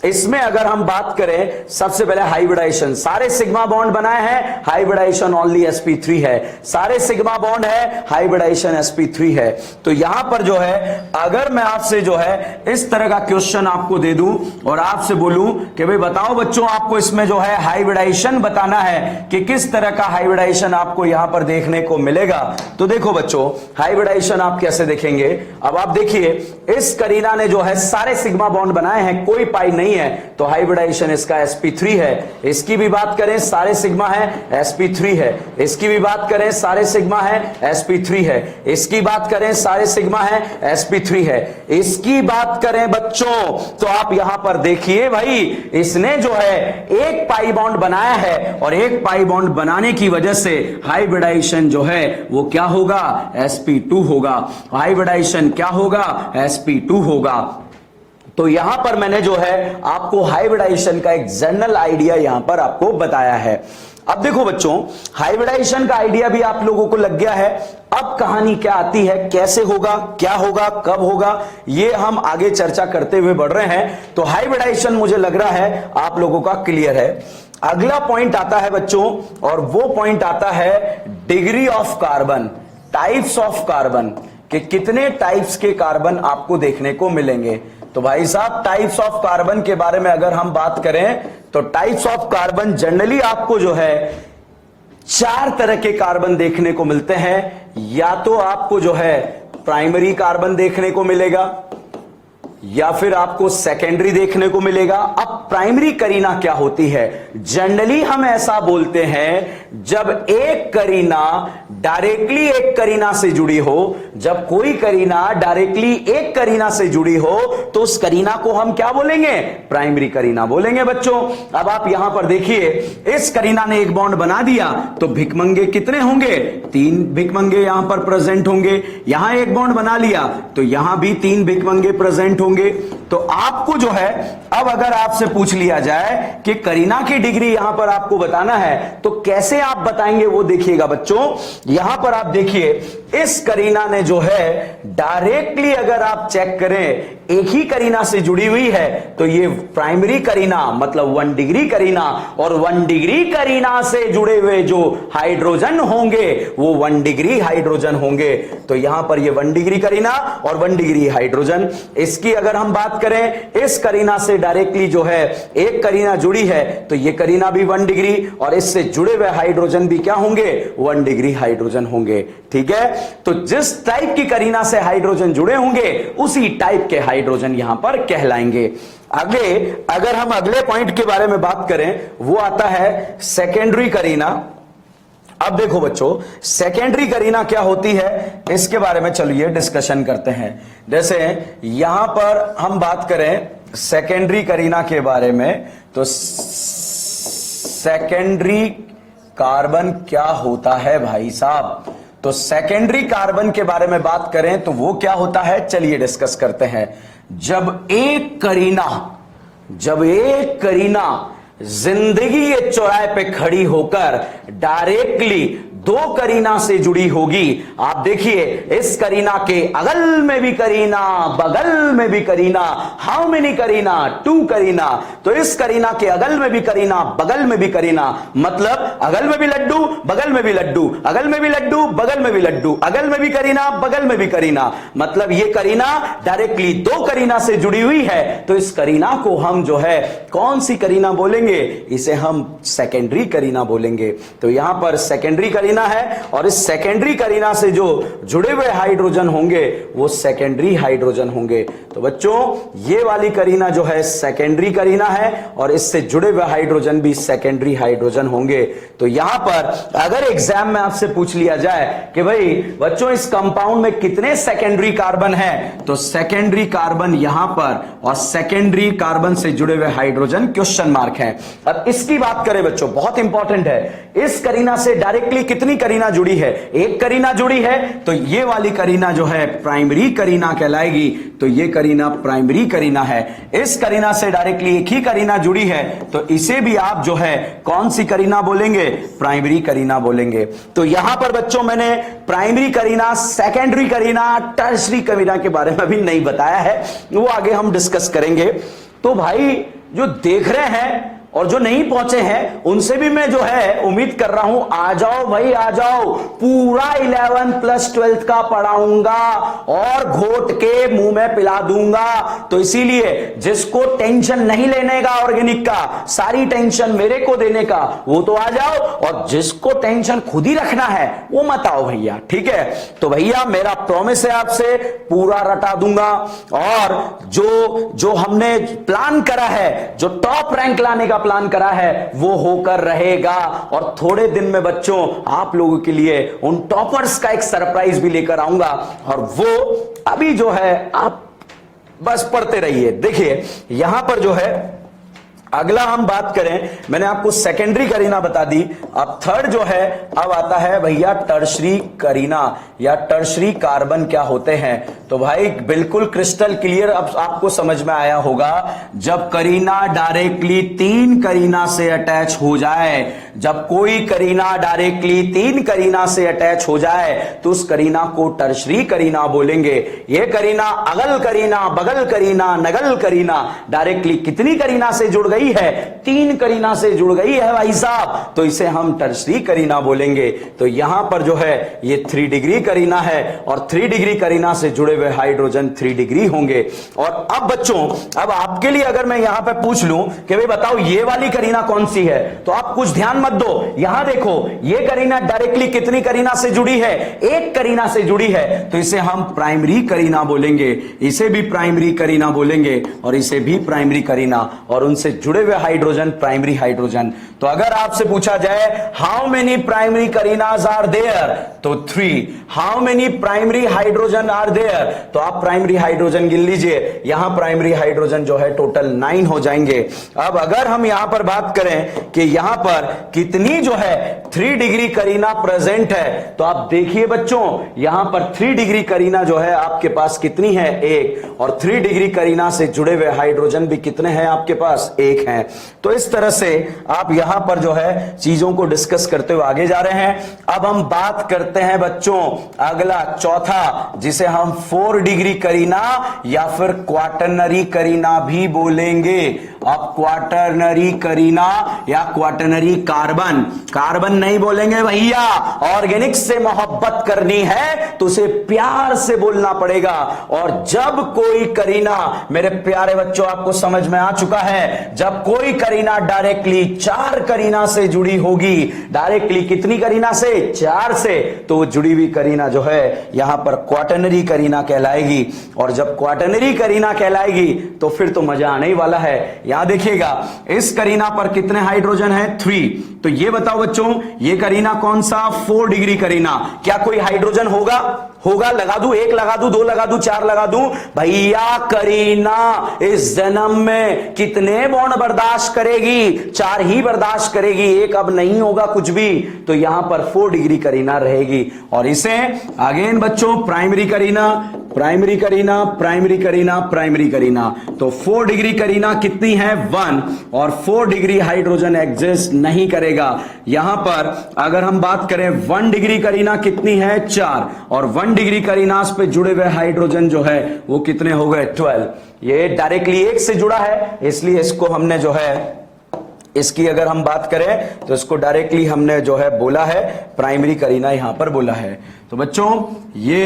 इसमें अगर हम बात करें सबसे पहले हाइब्रिडाइजेशन, सारे सिग्मा बॉन्ड बनाए हैं, हाइब्रिडाइजेशन ओनली sp3 है। सारे सिग्मा बॉन्ड है, हाइब्रिडाइजेशन sp3 है। तो यहां पर जो है अगर मैं आपसे जो है इस तरह का क्वेश्चन आपको दे दूं और आपसे बोलूं कि भाई बताओ बच्चों आपको इसमें जो है हाइब्रिडाइजेशन बताना है कि किस तरह का हाइब्रिडाइजेशन आपको यहां पर देखने को मिलेगा। तो देखो बच्चों हाइब्रिडाइजेशन आप कैसे देखेंगे। अब आप देखिए इस करीना ने जो है सारे सिग्मा बॉन्ड बनाए हैं, कोई पाई नहीं है, तो हाइब्रिडाइजेशन इसका sp3 है। इसकी भी बात करें सारे सिग्मा है, sp3 है। इसकी भी बात करें सारे सिग्मा है, sp3 है। इसकी बात करें सारे सिग्मा है, sp3 है। इसकी बात करें बच्चों तो आप यहां पर देखिए भाई इसने जो है एक पाई बॉन्ड बनाया है और एक पाई बॉन्ड बनाने की वजह से हाइब्रिडाइजेशन जो है वो क्या होगा? sp2 होगा। हाइब्रिडाइजेशन क्या होगा? sp2 होगा। तो यहां पर मैंने जो है आपको हाइब्रिडाइजेशन का एक जनरल आइडिया यहां पर आपको बताया है। अब देखो बच्चों, हाइब्रिडाइजेशन का आइडिया भी आप लोगों को लग गया है। अब कहानी क्या आती है, कैसे होगा, क्या होगा, कब होगा, ये हम आगे चर्चा करते हुए बढ़ रहे हैं। तो हाइब्रिडाइजेशन मुझे लग रहा है आप लोगों का क्लियर है। अगला पॉइंट आता है बच्चों, और वो पॉइंट आता है degree of carbon, types of carbon, कि कितने टाइप्स के कार्बन आपको देखने को मिलेंगे। तो भाई साहब, टाइप्स ऑफ कार्बन के बारे में अगर हम बात करें तो टाइप्स ऑफ कार्बन जनरली आपको जो है 4 तरह के कार्बन देखने को मिलते हैं। या तो आपको जो है प्राइमरी कार्बन देखने को मिलेगा, या फिर आपको सेकेंडरी देखने को मिलेगा। अब प्राइमरी करीना क्या होती है? जनरली हम ऐसा बोलते हैं जब एक करीना डायरेक्टली एक करीना से जुड़ी हो, जब कोई करीना डायरेक्टली एक करीना से जुड़ी हो तो उस करीना को हम क्या बोलेंगे? प्राइमरी करीना बोलेंगे बच्चों। अब आप यहां पर देखिए, इस करीना ने एक बॉन्ड बना दिया तो भिकमंगे कितने होंगे? 3 भिकमंगे यहां पर प्रेजेंट होंगे। यहां एक बॉन्ड बना लिया तो यहां भी 3 भिकमंगे प्रेजेंट होंगे। तो आपको जो है, अब अगर आपसे पूछ लिया जाए कि करीना की डिग्री यहां पर आपको बताना है तो कैसे आप बताएंगे, वो देखिएगा बच्चों। यहां पर आप देखिए, इस करीना ने जो है डायरेक्टली अगर आप चेक करें एक ही करीना से जुड़ी हुई है तो ये प्राइमरी करीना मतलब 1 डिग्री करीना, और 1 डिग्री करीना से जुड़े हुए जो हाइड्रोजन होंगे वो 1 डिग्री हाइड्रोजन होंगे। तो यहां पर ये 1 डिग्री करीना और 1 डिग्री हाइड्रोजन। इसकी अगर हम बात करें, इस करीना से डायरेक्टली जो है एक करीना जुड़ी है तो ये करीना भी 1 डिग्री, और इससे जुड़े हुए हाइड्रोजन भी क्या होंगे? 1 डिग्री हाइड्रोजन होंगे। ठीक है, तो जिस टाइप की करीना से हाइड्रोजन जुड़े होंगे उसी टाइप के हाइड्रोजन यहां पर कहलाएंगे। आगे अगर हम अगले पॉइंट के बारे में बात करें, वो आता है सेकेंडरी करीना। अब देखो बच्चों, सेकेंडरी करीना क्या होती है इसके बारे में चलिए डिस्कशन करते हैं। जैसे यहां पर हम बात करें सेकेंडरी करीना के बारे में, तो सेकेंडरी कार्बन क्या होता है भाई साहब? तो सेकेंडरी कार्बन के बारे में बात करें तो वो क्या होता है, चलिए डिस्कस करते हैं। जब एक करीना जिंदगी के चौराहे पे खड़ी होकर डायरेक्टली 2 करीना से जुड़ी होगी। आप देखिए, इस करीना के अगल में भी करीना, बगल में भी करीना। हाउ मेनी करीना? 2 करीना। तो इस करीना के अगल में भी करीना, बगल में भी करीना, मतलब अगल में भी लड्डू, बगल में भी लड्डू, अगल में भी लड्डू, बगल में भी लड्डू, अगल में भी करीना, बगल में भी करीना। मतलब ये करीना डायरेक्टली 2 करीना से जुड़ी हुई है। तो इस करीना को हम जो है कौन सी करीना बोलेंगे? इसे हम सेकेंडरी करीना बोलेंगे। तो यहां पर सेकेंडरी करीना है, और इस सेकेंडरी करीना से जो जुड़े हुए हाइड्रोजन होंगे वो सेकेंडरी हाइड्रोजन होंगे। तो बच्चों, ये वाली करीना जो है सेकेंडरी करीना है, और इससे जुड़े हुए हाइड्रोजन भी सेकेंडरी हाइड्रोजन होंगे। तो यहां पर अगर एग्जाम में आपसे पूछ लिया जाए कि भाई बच्चों इस कंपाउंड में कितने सेकेंडरी कार्बन हैं, तो सेकेंडरी कार्बन यहां पर और सेकेंडरी कार्बन से जुड़े हुए हाइड्रोजन क्वेश्चन मार्क है। अब इसकी बात करें बच्चों, बहुत इंपॉर्टेंट है, इस करीना से डायरेक्टली कितनी करीना जुड़ी है? एक करीना जुड़ी है, तो ये वाली करीना जो है प्राइमरी करीना कहलाएगी। तो ये करीना प्राइमरी करीना है। इस करीना से डायरेक्टली एक ही करीना जुड़ी है तो इसे भी आप जो है कौन सी करीना बोलेंगे? प्राइमरी करीना बोलेंगे। तो यहां पर बच्चों मैंने primary Kareena, secondary Kareena, tertiary Kareena के बारे में भी नहीं बताया है, वो आगे हम डिस्कस करेंगे। तो भाई जो देख रहे हैं और जो नहीं पहुंचे हैं उनसे भी मैं जो है उम्मीद कर रहा हूं, आ जाओ भाई आ जाओ, पूरा 11 प्लस 12 का पढ़ाऊंगा और घोट के मुंह में पिला दूंगा। तो इसीलिए जिसको टेंशन नहीं लेने का ऑर्गेनिक का, सारी टेंशन मेरे को देने का, वो तो आ जाओ, और जिसको टेंशन खुद ही रखना है वो मत आओ भैया। ठीक है, तो भैया मेरा प्रॉमिस है आपसे, पूरा रटा दूंगा। और जो हमने प्लान करा है, जो टॉप रैंक लाने का प्लान करा है, वो होकर रहेगा। और थोड़े दिन में बच्चों आप लोगों के लिए उन टॉपर्स का एक सरप्राइज भी लेकर आऊंगा, और वो अभी जो है आप बस पढ़ते रहिए। देखिए यहां पर जो है अगला हम बात करें, मैंने आपको सेकेंडरी करीना बता दी, अब थर्ड जो है अब आता है भैया टर्शरी करीना या टर्शरी कार्बन क्या होते हैं। तो भाई बिल्कुल क्रिस्टल क्लियर अब आपको समझ में आया होगा, जब करीना डायरेक्टली 3 करीना से अटैच हो जाए, जब कोई करीना डायरेक्टली 3 करीना से अटैच हो जाए तो उस करीना को टर्शरी करीना बोलेंगे। ये करीना अगल करीना, बगल करीना, नगल करीना डायरेक्टली कितनी करीना से जुड़ गई है? 3 करीना से जुड़ गई है भाई साहब, तो इसे हम टर्शरी करीना बोलेंगे। तो यहां पर जो है ये 3 डिग्री करीना है और 3 डिग्री करीना से जुड़े हुए हाइड्रोजन 3 डिग्री होंगे। और अब बच्चों, अब आपके लिए अगर मैं यहां पे पूछ लूं कि भाई बताओ ये वाली करीना कौन सी है, तो आप कुछ ध्यान मत दो, यहां देखो ये करीना डायरेक्टली कितनी करीना से जुड़ी है? 1 करीना से जुड़ी है, तो इसे हम प्राइमरी करीना बोलेंगे, इसे भी प्राइमरी करीना बोलेंगे और इसे भी प्राइमरी करीना, और उनसे जुड़े हुए हाइड्रोजन प्राइमरी हाइड्रोजन। तो अगर आपसे पूछा जाए हाउ मेनी प्राइमरी करीनाज आर देयर, तो 3। How many primary hydrogen are there, तो आप प्राइमरी हाइड्रोजन गिन लीजिए, यहां प्राइमरी हाइड्रोजन जो है टोटल 9 हो जाएंगे। अब अगर हम यहां पर बात करें कि यहां पर कितनी जो है 3 डिग्री करीना प्रेजेंट है, तो आप देखिए बच्चों यहां पर 3 डिग्री करीना जो है आपके पास कितनी है? 1। और 3 डिग्री करीना से जुड़े हुए हाइड्रोजन भी कितने हैं आपके पास? 1 है। तो इस तरह से आप यहां पर जो है चीजों को डिस्कस करते हुए आगे जा रहे हैं। अब हम बात करते हैं बच्चों अगला चौथा, जिसे हम 4 डिग्री करीना या फिर क्वाटरनरी करीना भी बोलेंगे। अब क्वाटरनरी करीना या क्वाटरनरी कार्बन, कार्बन नहीं बोलेंगे भैया, ऑर्गेनिक से मोहब्बत करनी है तो उसे प्यार से बोलना पड़ेगा। और जब कोई करीना, मेरे प्यारे बच्चों आपको समझ में आ चुका है, जब कोई करीना डायरेक्टली 4 करीना से जुड़ी होगी, डायरेक्टली कितनी करीना से? 4 से, तो जुड़ी हुई करीना जो है यहां पर क्वाटरनरी करीना कहलाएगी। और जब क्वाटरनरी करीना कहलाएगी तो फिर तो मजा आने ही वाला है। यहां देखिएगा इस करीना पर कितने हाइड्रोजन है? 3। तो ये बताओ बच्चों ये करीना कौन सा? 4 डिग्री करीना। क्या कोई हाइड्रोजन होगा? होगा? लगा दूं, 1 लगा दूं, 2 लगा दूं, 4 लगा दूं? भैया करीना इस जन्म में कितने बॉन्ड बर्दाश्त करेगी? 4 ही बर्दाश्त करेगी, 1 अब नहीं होगा कुछ भी। तो यहां पर 4 डिग्री करीना रहेगी। और इसे अगेन बच्चों primary Kareena, primary Kareena, primary Kareena, primary Kareena. तो 4 डिग्री करीना कितनी है? 1। और 4 डिग्री हाइड्रोजन एग्जिस्ट नहीं करेगा। यहां पर अगर हम बात करें 1 डिग्री करीना कितनी है? 4। और 1 डिग्री करीनास पे जुड़े हुए हाइड्रोजन जो है वो कितने हो गए? 12। ये डायरेक्टली 1 से जुड़ा है, इसलिए इसको हमने जो है, इसकी अगर हम बात करें तो इसको डायरेक्टली हमने जो है बोला है प्राइमरी करीना, यहां पर बोला है। तो बच्चों ये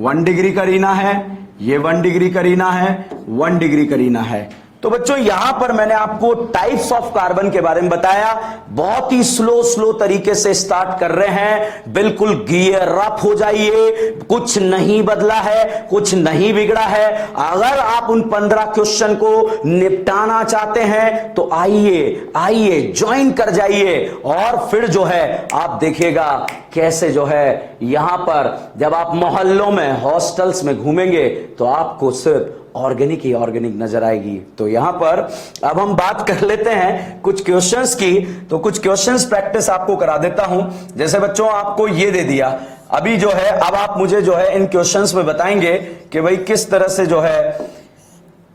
1 डिग्री करीना है, ये 1 डिग्री करीना है, 1 डिग्री करीना है। तो बच्चों यहां पर मैंने आपको टाइप्स ऑफ कार्बन के बारे में बताया, बहुत ही स्लो तरीके से स्टार्ट कर रहे हैं, बिल्कुल गियर अप हो जाइए, कुछ नहीं बदला है, कुछ नहीं बिगड़ा है। अगर आप उन 15 क्वेश्चन को निपटाना चाहते हैं तो आइए ज्वाइन कर जाइए, और फिर जो है आप देखिएगा कैसे जो है यहां पर जब आप मोहल्लों में, हॉस्टल्स में घूमेंगे तो आपको सिर्फ ऑर्गेनिक ही ऑर्गेनिक नजर आएगी। तो यहां पर अब हम बात कर लेते हैं कुछ क्वेश्चंस की। तो कुछ क्वेश्चंस प्रैक्टिस आपको करा देता हूं। जैसे बच्चों आपको ये दे दिया, अभी जो है अब आप मुझे जो है इन क्वेश्चंस में बताएंगे कि भाई किस तरह से जो है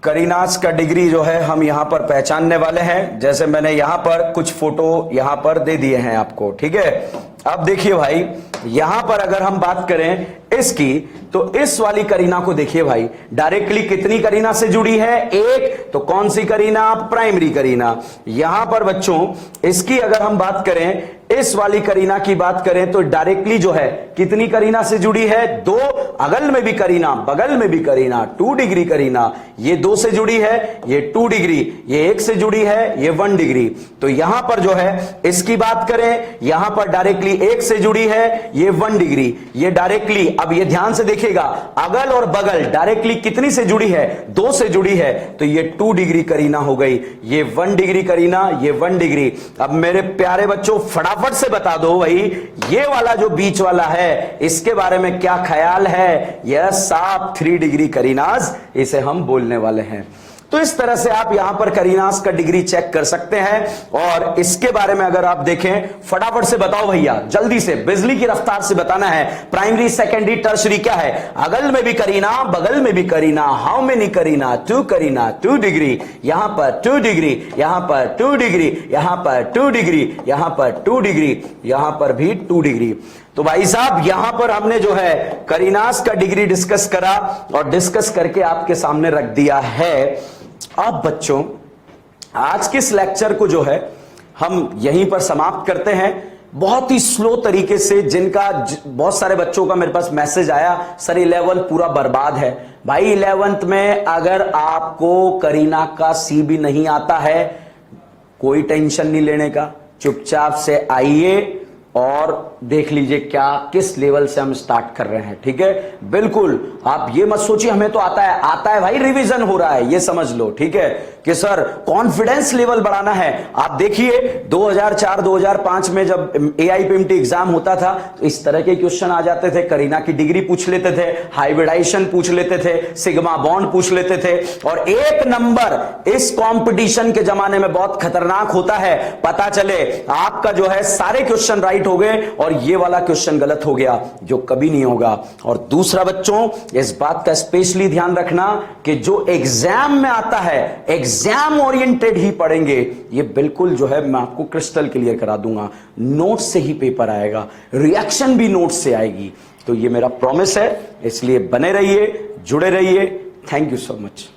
करीनास का डिग्री जो है हम यहां पर पहचानने वाले हैं। जैसे मैंने यहां पर कुछ फोटो यहां पर दे दिए हैं आपको, ठीक है। अब देखिए भाई यहां पर अगर हम बात करें इसकी, तो इस वाली करीना को देखिए भाई, डायरेक्टली कितनी करीना से जुड़ी है? 1। तो कौन सी करीना? प्राइमरी करीना। यहां पर बच्चों इसकी अगर हम बात करें, इस वाली करीना की बात करें तो डायरेक्टली जो है कितनी करीना से जुड़ी है? 2। अगल में भी करीना, बगल में भी करीना, 2 डिग्री करीना। ये 2 से जुड़ी है, ये 2 डिग्री, ये 1 से जुड़ी है, ये 1 डिग्री। तो यहां पर जो है इसकी बात करें, यहां पर डायरेक्टली 1 से जुड़ी है, ये 1 डिग्री, ये डायरेक्टली, अब ये ध्यान से देखिएगा, अगल और बगल डायरेक्टली कितनी से जुड़ी है? 2 से जुड़ी है, तो ये 2 डिग्री करीना हो गई। ये 1 डिग्री करीना, ये 1 डिग्री। अब मेरे प्यारे बच्चों फटाफट से बता दो भाई ये वाला जो बीच वाला है इसके बारे में क्या ख्याल है? यस आप 3 डिग्री करीनाज इसे हम बोलने वाले हैं। तो इस तरह से आप यहां पर करीनास का डिग्री चेक कर सकते हैं। और इसके बारे में अगर आप देखें, फटाफट से बताओ भैया, जल्दी से, बिजली की रफ्तार से बताना है। प्राइमरी, सेकेंडरी, टर्शरी क्या है? अगल में भी करीना, बगल में भी करीना। हाउ मेनी करीना? 2 करीना, 2 डिग्री, यहां पर 2 डिग्री, यहां पर 2 डिग्री, यहां पर 2 डिग्री, यहां पर 2 डिग्री, यहां पर भी 2 डिग्री। तो भाई साहब यहां पर हमने जो है करीनास का डिग्री डिस्कस करा और डिस्कस करके आपके सामने रख दिया है। अब बच्चों, आज के इस लेक्चर को जो है हम यहीं पर समाप्त करते हैं, बहुत ही स्लो तरीके से। जिनका बहुत सारे बच्चों का मेरे पास मैसेज आया, सर 11 पूरा बर्बाद है। भाई 11th में अगर आपको करीना का सी भी नहीं आता है, कोई टेंशन नहीं लेने का, चुपचाप से आइए और देख लीजिए क्या किस लेवल से हम स्टार्ट कर रहे हैं। ठीक है, बिल्कुल आप ये मत सोचिए हमें तो आता है भाई, रिवीजन हो रहा है, ये समझ लो। ठीक है कि सर कॉन्फिडेंस लेवल बढ़ाना है। आप देखिए 2004-2005 में जब AIPMT एग्जाम होता था तो इस तरह के क्वेश्चन आ जाते थे। करीना की डिग्री पूछ लेते थे, हाइब्रिडाइजेशन पूछ लेते थे, सिग्मा बॉन्ड पूछ लेते थे। और एक नंबर इस कंपटीशन के जमाने में बहुत खतरनाक होता है, पता चले आपका जो है सारे क्वेश्चन राइट हो गए और ये वाला क्वेश्चन गलत हो गया, जो कभी नहीं होगा। और दूसरा बच्चों, इस बात का स्पेशली ध्यान रखना कि जो एग्जाम में आता है, एग्जाम ओरिएंटेड ही पढ़ेंगे। ये बिल्कुल जो है मैं आपको क्रिस्टल क्लियर करा दूंगा, नोट से ही पेपर आएगा, रिएक्शन भी नोट से आएगी। तो ये मेरा प्रॉमिस है, इसलिए बने रहिए, जुड़े रहिए। Thank you so much.